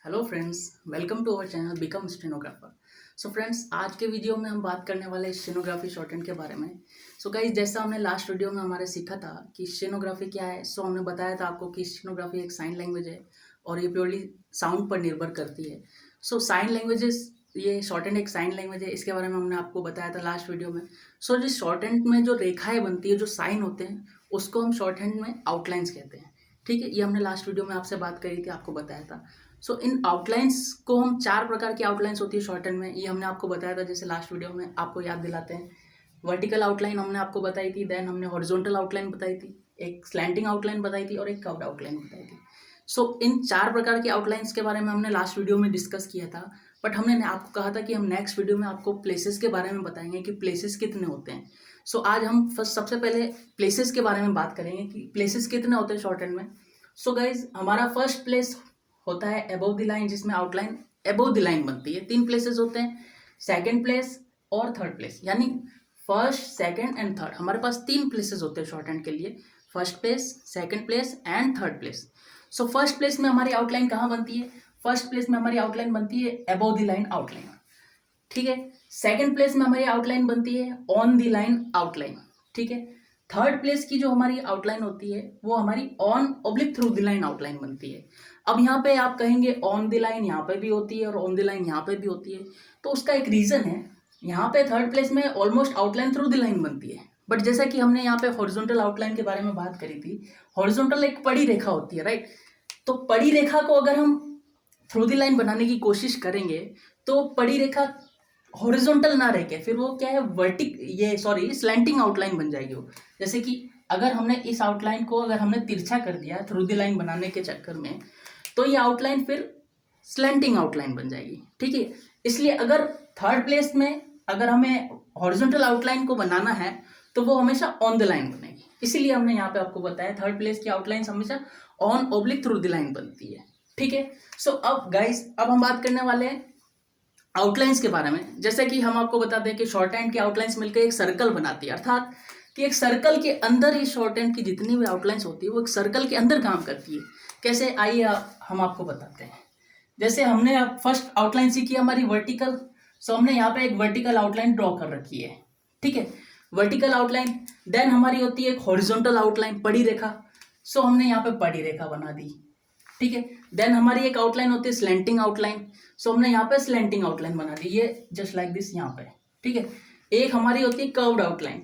Hello friends, welcome to our channel become stenographer. So friends, आज के video में हम बात करने वाले स्टेनोग्राफी शॉर्टहैंड के बारे में। सो गाइस, जैसा हमने लास्ट वीडियो में हमारे सीखा था कि स्टेनोग्राफी क्या है। सो हमने बताया था आपको कि स्टेनोग्राफी एक साइन लैंग्वेज है और ये प्योरली साउंड पर निर्भर करती है। सो साइन लैंग्वेजेस, ये शॉर्टहैंड एक साइन लैंग्वेज है, इसके बारे में हमने आपको बताया था लास्ट वीडियो में। सो जिस शॉर्टहैंड में जो रेखाएं बनती है, जो साइन होते हैं, उसको हम शॉर्टहैंड में आउटलाइंस कहते हैं। ठीक है, ये हमने लास्ट वीडियो में आपसे बात करी थी, आपको बताया था। सो इन आउटलाइंस को हम चार प्रकार की आउटलाइंस होती है शॉर्टहैंड में, ये हमने आपको बताया था। जैसे लास्ट वीडियो में आपको याद दिलाते हैं, वर्टिकल आउटलाइन हमने आपको बताई थी, देन हमने हॉरिजॉन्टल आउटलाइन बताई थी, एक स्लैंटिंग आउटलाइन बताई थी और एक कर्व्ड आउटलाइन बताई थी। सो इन चार प्रकार की आउटलाइंस के बारे में हमने लास्ट वीडियो में डिस्कस किया था। बट हमने आपको कहा था कि हम नेक्स्ट वीडियो में आपको प्लेसेस के बारे में बताएंगे कि प्लेसेस कितने होते हैं। सो आज हम फर्स्ट सबसे पहले प्लेसेस के बारे में बात करेंगे कि प्लेसेस कितने होते हैं शॉर्टहैंड में। सो गाइज, हमारा फर्स्ट प्लेस होता है अबव द लाइन, जिसमें आउटलाइन अबव द लाइन बनती है। तीन प्लेसेस होते हैं, सेकंड प्लेस और थर्ड प्लेस, यानी फर्स्ट, सेकंड एंड थर्ड। हमारे पास तीन प्लेसेस होते हैं शॉर्टहैंड के लिए, first place, second place and third place. So first place में हमारी आउटलाइन कहाँ बनती है? फर्स्ट प्लेस में हमारी आउटलाइन बनती है अबव द लाइन आउटलाइन। ठीक है, सेकंड प्लेस में हमारी आउटलाइन बनती है ऑन द लाइन आउटलाइन। ठीक है, थर्ड प्लेस की जो हमारी आउटलाइन होती है वो हमारी on oblique through the line outline बनती है। अब यहाँ पे आप कहेंगे ऑन द लाइन यहाँ पे भी होती है और ऑन द लाइन यहाँ पे भी होती है, तो उसका एक रीजन है। यहाँ पे थर्ड प्लेस में almost outline through the line बनती है, बट जैसा कि हमने यहाँ पे हॉरिजॉन्टल आउटलाइन के बारे में बात करी थी, हॉरिजॉन्टल एक पड़ी रेखा होती है, राइट। तो पड़ी रेखा को अगर हम थ्रू द लाइन बनाने की कोशिश करेंगे तो पड़ी रेखा हॉरिजॉन्टल ना रह के फिर वो क्या है, स्लैंटिंग आउटलाइन बन जाएगी वो। जैसे कि अगर हमने इस आउटलाइन को अगर हमने तिरछा कर दिया थ्रू द लाइन बनाने के चक्कर में, तो ये आउटलाइन फिर स्लैंटिंग आउटलाइन बन जाएगी। ठीक है, इसलिए अगर थर्ड प्लेस में अगर हमें हॉरिजॉन्टल आउटलाइन को बनाना है तो वो हमेशा ऑन द लाइन बनेगी। इसीलिए हमने यहाँ पे आपको बताया थर्ड प्लेस की आउटलाइन हमेशा on oblique through the line बनती है। ठीक है, सो अब गाइस, अब हम बात करने वाले हैं आउटलाइंस के बारे में। जैसे कि हम आपको बता दें कि शॉर्टहैंड की आउटलाइंस मिलकर एक सर्कल बनाती है, अर्थात कि एक सर्कल के अंदर ही शॉर्टहैंड की जितनी भी आउटलाइंस होती है वो एक सर्कल के अंदर काम करती है। कैसे, आइए हम आपको बताते हैं। जैसे हमने फर्स्ट आउटलाइन सीखी हमारी वर्टिकल, सो हमने यहाँ पे एक वर्टिकल आउटलाइन ड्रॉ कर रखी है। ठीक है, वर्टिकल आउटलाइन। देन हमारी होती है एक हॉरिजॉन्टल आउटलाइन, पड़ी रेखा। सो हमने यहाँ पे पड़ी रेखा बना दी। ठीक है, देन हमारी एक आउटलाइन होती है स्लैंटिंग आउटलाइन। सो हमने यहाँ पे स्लैंटिंग आउटलाइन बना दी, ये जस्ट लाइक दिस यहाँ पे। ठीक है, एक हमारी होती है कर्व्ड आउटलाइन।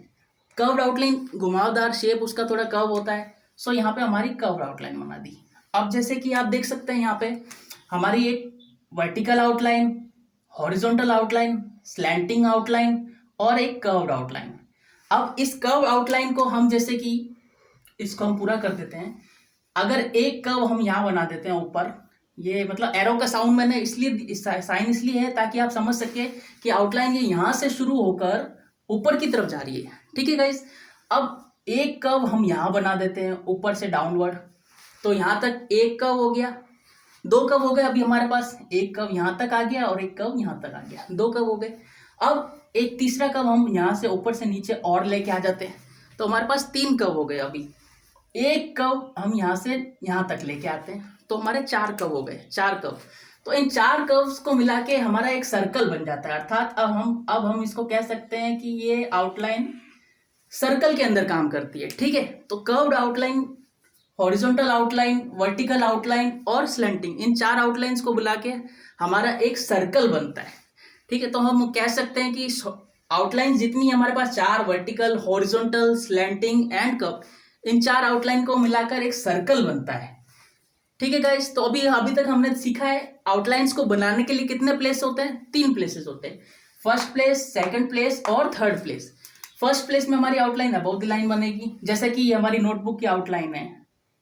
कर्व्ड आउटलाइन घुमावदार शेप उसका थोड़ा कर्व होता है, सो यहाँ पे हमारी कर्व्ड आउटलाइन बना दी। अब जैसे कि आप देख सकते हैं यहाँ पे हमारी एक vertical outline, horizontal outline, slanting outline और एक कर्व्ड आउटलाइन। अब इस कर्व आउटलाइन को हम जैसे कि इसको हम पूरा कर देते हैं। अगर एक कर्व हम यहाँ बना देते हैं ऊपर, ये मतलब एरो का साउंड मैंने इसलिए साइन इसलिए है ताकि आप समझ सके कि आउटलाइन ये यहाँ से शुरू होकर ऊपर की तरफ जा रही है। ठीक है गाइस, अब एक कर्व हम यहाँ बना देते हैं ऊपर से डाउनवर्ड, तो यहाँ तक एक कर्व हो गया, दो कर्व हो गए। अभी हमारे पास एक कर्व यहाँ तक आ गया और एक कर्व यहाँ तक आ गया, दो कर्व हो गए। अब एक तीसरा कर्व हम यहाँ से ऊपर से नीचे और लेके आ जाते हैं, तो हमारे पास तीन कर्व हो गए। अभी एक कर्व हम यहाँ से यहाँ तक लेके आते हैं, तो हमारे चार कर्व हो गए, चार कर्व। तो इन चार कर्व्स को मिला के हमारा एक सर्कल बन जाता है, अर्थात अब हम इसको कह सकते हैं कि ये आउटलाइन सर्कल के अंदर काम करती है। ठीक है, तो curved outline, horizontal outline, vertical outline और स्लैंटिंग, इन चार आउटलाइंस को बुला के हमारा एक सर्कल बनता है। ठीक है, तो हम कह सकते हैं कि आउटलाइन जितनी हमारे पास चार, vertical, horizontal, slanting and curve, इन चार आउटलाइन को मिलाकर एक सर्कल बनता है। ठीक है गाइस, तो अभी तक हमने सीखा है आउटलाइंस को बनाने के लिए कितने प्लेस होते हैं? तीन प्लेसेस होते हैं, फर्स्ट प्लेस, सेकंड प्लेस और थर्ड प्लेस। फर्स्ट प्लेस में हमारी आउटलाइन अबव द लाइन बनेगी, जैसे कि ये हमारी नोटबुक की आउटलाइन है।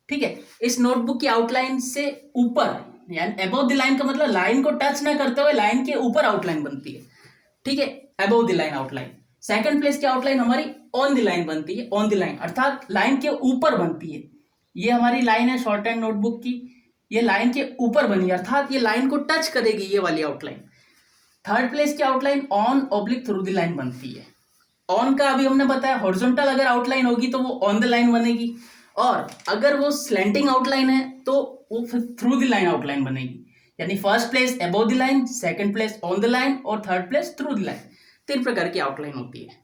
ठीक है, इस नोटबुक की आउटलाइन से ऊपर, यानी अबव द लाइन का मतलब लाइन को टच ना करते हुए लाइन के ऊपर आउटलाइन बनती है। ठीक है, above the line outline. Second place की आउटलाइन हमारी ऑन द लाइन बनती है, ऑन द लाइन अर्थात लाइन के ऊपर बनती है। ये हमारी लाइन है शॉर्ट हैंड नोटबुक की, ये लाइन के ऊपर बनी है, अर्थात ये लाइन को टच करेगी, ये वाली आउटलाइन। थर्ड प्लेस की outline on oblique through the line बनती है। ऑन का अभी हमने बताया, हॉरिजॉन्टल अगर आउटलाइन होगी तो वो ऑन द लाइन बनेगी, और अगर वो स्लैंटिंग आउटलाइन है तो वो फिर थ्रू द लाइन आउटलाइन बनेगी। यानी first place above the line, second place on the line और third place through the line. 3 प्रकार की आउटलाइन होती है।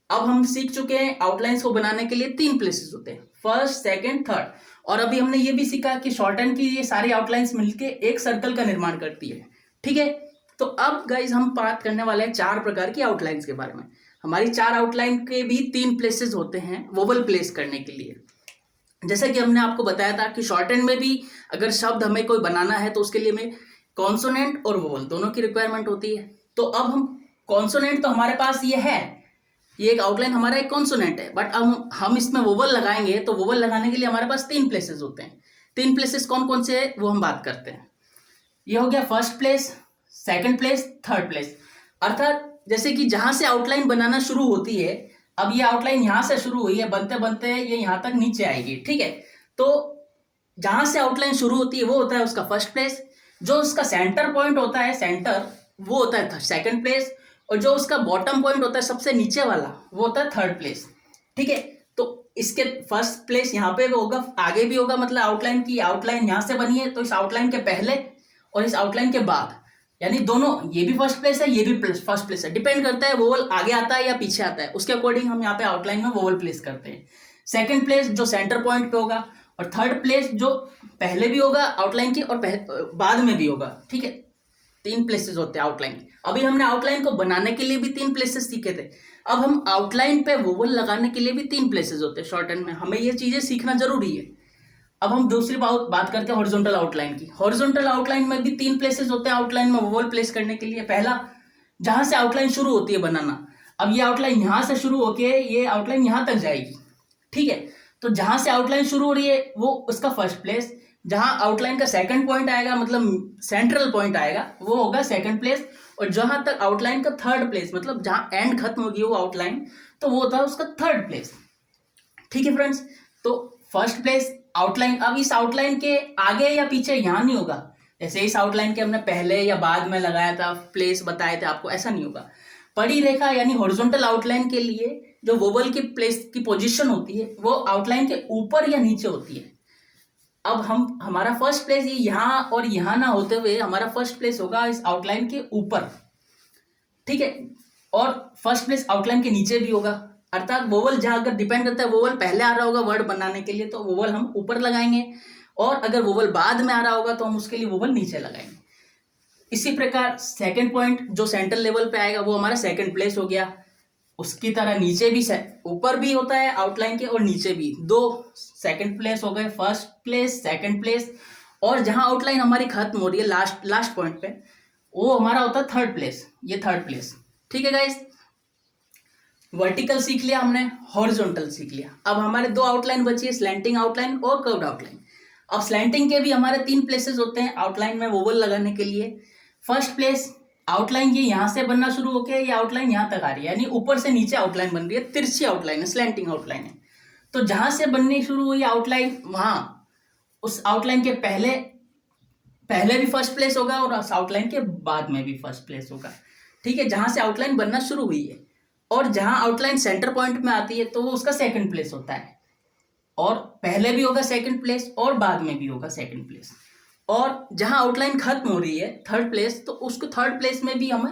अब हम सीख चुके हैं आउटलाइंस को बनाने के लिए 3 प्लेसेस होते हैं, फर्स्ट, सेकंड, थर्ड। और अभी हमने ये भी सीखा कि शॉर्ट हैंड की ये सारी आउटलाइंस मिलके एक सर्कल का निर्माण करती है। ठीक है, तो अब गाइज हम बात करने वाले हैं 4 प्रकार की आउटलाइंस के बारे में। हमारी 4 आउटलाइन के भी 3 प्लेसेस होते हैं वोवल प्लेस करने के लिए। जैसा कि हमने आपको बताया था कि शॉर्ट हैंड में भी अगर शब्द हमें कोई बनाना है तो उसके लिए हमें कॉन्सोनेंट और वोवल दोनों की रिक्वायरमेंट होती है। तो अब हम कॉन्सोनेंट तो हमारे पास ये है, ये एक आउटलाइन हमारा एक कॉन्सोनेंट है, बट अब हम इसमें वोवल लगाएंगे तो वोवल लगाने के लिए हमारे पास 3 प्लेसेस होते हैं। 3 प्लेसेस कौन कौन से है वो हम बात करते हैं। ये हो गया first place, second place, third place. अर्थात जैसे कि जहां से आउटलाइन बनाना शुरू होती है, अब ये आउटलाइन यहां से शुरू हुई है, बनते बनते ये यहां तक नीचे आएगी। ठीक है, तो जहां से आउटलाइन शुरू होती है वो होता है उसका फर्स्ट प्लेस, जो उसका सेंटर पॉइंट होता है सेंटर वो होता है सेकंड प्लेस, और जो उसका बॉटम पॉइंट होता है सबसे नीचे वाला वो होता है थर्ड प्लेस। ठीक है, तो इसके फर्स्ट प्लेस यहाँ पे भी होगा, आगे भी होगा, मतलब आउटलाइन की आउटलाइन यहाँ से बनी है तो इस आउटलाइन के पहले और इस आउटलाइन के बाद, यानी दोनों, ये भी फर्स्ट प्लेस है, ये भी फर्स्ट प्लेस है। डिपेंड करता है वोवल आगे आता है या पीछे आता है, उसके अकॉर्डिंग हम यहाँ पे आउटलाइन में वोवल प्लेस करते हैं। सेकंड प्लेस जो सेंटर पॉइंट पे होगा, और थर्ड प्लेस जो पहले भी होगा आउटलाइन की और बाद में भी होगा। ठीक है, 3 प्लेसेस होते हैं आउटलाइन। अभी हमने आउटलाइन को बनाने के लिए भी 3 प्लेसेस सीखे थे। अब हम आउटलाइन पे वोवल लगाने के लिए भी 3 प्लेसेस होते हैं शॉर्ट हैंड में। हमें ये चीजें सीखना जरूरी है। अब हम दूसरी बात करते हैं हॉरिजॉन्टल आउटलाइन की। हॉरिजॉन्टल आउटलाइन में भी 3 प्लेसेस होते हैं आउटलाइन में वोवल प्लेस करने के लिए। पहला, जहां से आउटलाइन शुरू होती है बनाना, अब ये आउटलाइन यहां से शुरू होके ये आउटलाइन यहां तक जाएगी। ठीक है, तो जहां से आउटलाइन शुरू हो रही है वो उसका फर्स्ट प्लेस, जहां आउटलाइन का सेकंड पॉइंट आएगा मतलब सेंट्रल पॉइंट आएगा वो होगा सेकंड प्लेस, और जहां तक आउटलाइन का थर्ड प्लेस मतलब जहां एंड खत्म होगी वो आउटलाइन तो वो होता है उसका थर्ड प्लेस। ठीक है फ्रेंड्स, तो फर्स्ट प्लेस आउटलाइन। अब इस आउटलाइन के आगे या पीछे यहाँ नहीं होगा, जैसे इस आउटलाइन के हमने पहले या बाद में लगाया था प्लेस बताए थे आपको, ऐसा नहीं होगा। पड़ी रेखा यानी हॉरिजॉन्टल आउटलाइन के लिए जो वोवल की प्लेस की पोजीशन होती है वो आउटलाइन के ऊपर या नीचे होती है। अब हमारा फर्स्ट प्लेस ये यहाँ और यहाँ ना होते हुए हमारा फर्स्ट प्लेस होगा इस आउटलाइन के ऊपर। ठीक है, और फर्स्ट प्लेस आउटलाइन के नीचे भी होगा। अर्थात वोवल जहां अगर डिपेंड करता है वोवल पहले आ रहा होगा वर्ड बनाने के लिए तो वोवल हम ऊपर लगाएंगे, और अगर वोवल बाद में आ रहा होगा तो हम उसके लिए वोवल नीचे लगाएंगे। इसी प्रकार सेकंड पॉइंट जो सेंटर लेवल पे आएगा वो हमारा सेकंड प्लेस हो गया। उसकी तरह नीचे भी ऊपर भी होता है आउटलाइन के और नीचे भी, 2 सेकंड प्लेस हो गए, फर्स्ट प्लेस, सेकंड प्लेस। और जहां आउटलाइन हमारी खत्म हो रही है लास्ट पॉइंट पे वो हमारा होता है थर्ड प्लेस, ये थर्ड प्लेस। ठीक है गाइस, वर्टिकल सीख लिया हमने, हॉरिजॉन्टल सीख लिया। अब हमारे 2 आउटलाइन बची है, स्लैंटिंग आउटलाइन और कर्व्ड आउटलाइन। अब स्लैंटिंग के भी हमारे 3 प्लेसेस होते हैं आउटलाइन में वोवल लगाने के लिए। फर्स्ट प्लेस आउटलाइन ये यहाँ से बनना शुरू होके ये आउटलाइन यहाँ तक आ रही है, यानी ऊपर से नीचे आउटलाइन बन रही है, तिरछी आउटलाइन है, स्लैंटिंग आउटलाइन है। तो जहां से बननी शुरू हुई आउटलाइन वहां उस आउटलाइन के पहले भी फर्स्ट प्लेस होगा और उस आउटलाइन के बाद में भी फर्स्ट प्लेस होगा। ठीक है, जहां से आउटलाइन बनना शुरू हुई है, और जहां आउटलाइन सेंटर पॉइंट में आती है तो वो उसका सेकंड प्लेस होता है, और पहले भी होगा सेकंड प्लेस और बाद में भी होगा सेकंड प्लेस। और जहां आउटलाइन खत्म हो रही है थर्ड प्लेस, तो उसको थर्ड प्लेस में भी हमें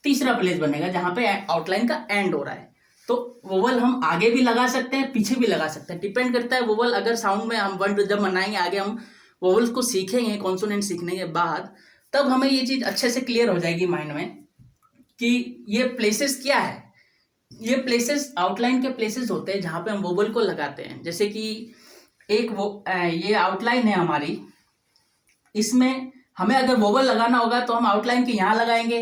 तीसरा प्लेस बनेगा जहां पे आउटलाइन का एंड हो रहा है। तो वोवल हम आगे भी लगा सकते हैं पीछे भी लगा सकते हैं, डिपेंड करता है वोवल। अगर साउंड में हम वर्ड जब बनाएंगे आगे हम वोवल्स को सीखेंगे कॉन्सोनेंट सीखने के बाद, तब हमें ये चीज अच्छे से क्लियर हो जाएगी माइंड में कि ये प्लेसेस क्या है। ये प्लेसेस आउटलाइन के प्लेसेस होते हैं जहां पे हम वोवल को लगाते हैं। जैसे कि ये आउटलाइन है हमारी, इसमें हमें अगर वोवल लगाना होगा तो हम आउटलाइन के यहाँ लगाएंगे,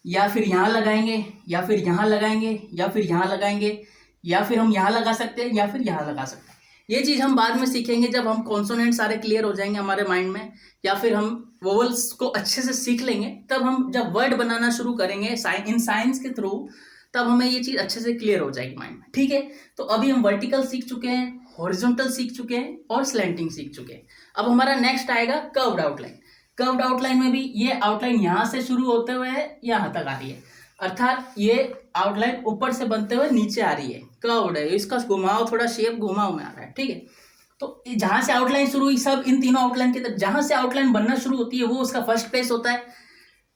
या फिर यहाँ लगाएंगे, या फिर यहाँ लगाएंगे, या फिर यहाँ लगाएंगे, या फिर हम यहाँ लगा सकते हैं, या फिर यहाँ लगा सकते हैं। ये चीज़ हम बाद में सीखेंगे जब हम कॉन्सोनेंट सारे क्लियर हो जाएंगे हमारे माइंड में, या फिर हम वोवल्स को अच्छे से सीख लेंगे। तब हम जब वर्ड बनाना शुरू करेंगे इन साइंस के थ्रू, तब हमें ये चीज़ अच्छे से क्लियर हो जाएगी माइंड में। ठीक है, तो अभी हम वर्टिकल सीख चुके हैं, हॉरिजॉन्टल सीख चुके हैं और स्लैंटिंग सीख चुके हैं। अब हमारा नेक्स्ट आएगा कर्व्ड आउटलाइन। कर्व्ड आउटलाइन में भी ये आउटलाइन यहाँ से शुरू होते हुए यहाँ तक आ रही है, अर्थात ये आउटलाइन ऊपर से बनते हुए नीचे आ रही है, कर्व्ड है, इसका घुमाव थोड़ा शेप घुमाव में आ रहा है। ठीक है, तो जहां से आउटलाइन शुरू हुई, सब इन तीनों आउटलाइन के तरफ जहां से आउटलाइन बनना शुरू होती है वो उसका फर्स्ट प्लेस होता है।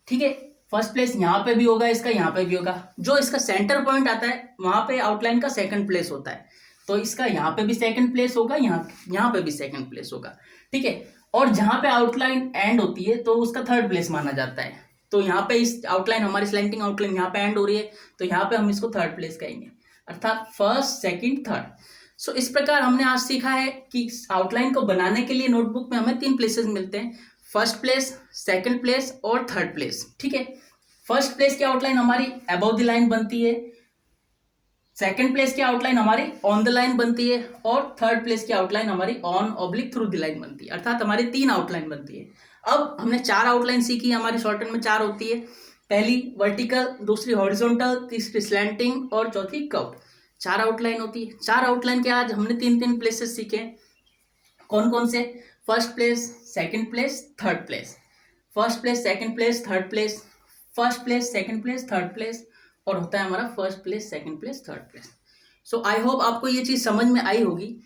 ठीक है, फर्स्ट प्लेस यहाँ पे भी होगा, इसका यहाँ पे भी होगा। जो इसका सेंटर पॉइंट आता है वहां पे आउटलाइन का सेकंड प्लेस होता है, तो इसका यहाँ पे भी सेकंड प्लेस होगा, यहाँ पे भी सेकंड प्लेस होगा। ठीक है, और जहां पे आउटलाइन एंड होती है तो उसका थर्ड प्लेस माना जाता है। तो यहाँ पे इस आउटलाइन, हमारी स्लैंटिंग आउटलाइन यहाँ पे एंड हो रही है, तो यहाँ पे हम इसको थर्ड प्लेस कहेंगे, अर्थात फर्स्ट, सेकंड, थर्ड। सो इस प्रकार हमने आज सीखा है कि आउटलाइन को बनाने के लिए नोटबुक में हमें 3 प्लेसेस मिलते हैं, फर्स्ट प्लेस, सेकंड प्लेस और थर्ड प्लेस। ठीक है, फर्स्ट प्लेस की आउटलाइन हमारी अबव द लाइन बनती है, सेकंड प्लेस की आउटलाइन हमारी ऑन द लाइन बनती है, और थर्ड प्लेस की आउटलाइन हमारी on oblique through the line बनती है, अर्थात हमारी 3 आउटलाइन बनती है। अब हमने 4 आउटलाइन सीखी, हमारी शॉर्टहैंड में 4 होती है, पहली वर्टिकल, दूसरी हॉरिजॉन्टल, तीसरी स्लैंटिंग और चौथी कर्व्ड। 4 आउटलाइन होती है। 4 आउटलाइन के आज हमने 3 प्लेसेस सीखे। कौन कौन से? First place, second place, third place. First place, second place, third place, first place, second place, third place, और होता है हमारा first place, second place, third place. So I hope आपको ये चीज़ समझ में आई होगी।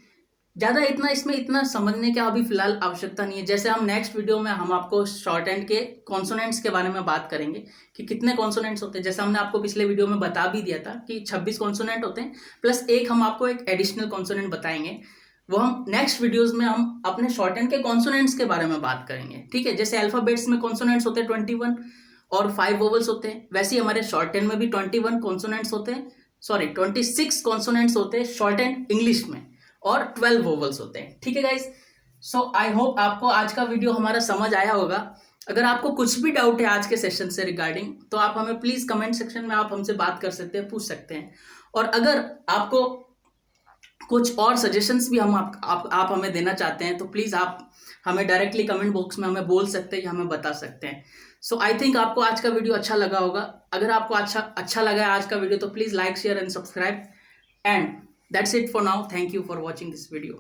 ज़्यादा इसमें इतना समझने की अभी फिलहाल आवश्यकता नहीं है। जैसे हम नेक्स्ट वीडियो में हम आपको शॉर्ट हैंड के कॉन्सोनेंट्स के बारे में बात करेंगे कि कितने कॉन्सोनेंट्स होते हैं। जैसे हमने आपको पिछले वीडियो में बता भी दिया था कि 26 कॉन्सोनेंट होते हैं, प्लस एक हम आपको एक एडिशनल कॉन्सोनेंट बताएंगे। वो हम नेक्स्ट वीडियोज में हम अपने शॉर्ट हैंड के कॉन्सोनेंट्स के बारे में बात करेंगे। ठीक है, जैसे अल्फाबेट्स में कॉन्सोनेंट्स होते हैं 21 और 5 वोवल्स होते हैं, वैसे ही हमारे शॉर्ट हैंड में भी 21 कॉन्सोनेंट्स होते हैं, 26 कॉन्सोनेंट्स होते हैं शॉर्ट हैंड इंग्लिश में, और 12 वोवल्स होते हैं। ठीक है गाइज, सो आई होप आपको आज का वीडियो हमारा समझ आया होगा। अगर आपको कुछ भी डाउट है आज के सेशन से रिगार्डिंग, तो आप हमें प्लीज कमेंट सेक्शन में आप हमसे बात कर सकते हैं, पूछ सकते हैं। और अगर आपको कुछ और सजेशंस भी हम आप हमें देना चाहते हैं, तो प्लीज आप हमें डायरेक्टली कमेंट बॉक्स में हमें बोल सकते हैं या हमें बता सकते हैं। सो आई थिंक आपको आज का वीडियो अच्छा लगा होगा। अगर आपको अच्छा लगा है आज का वीडियो, तो please like, share and subscribe, and that's it for now. Thank you for watching this video.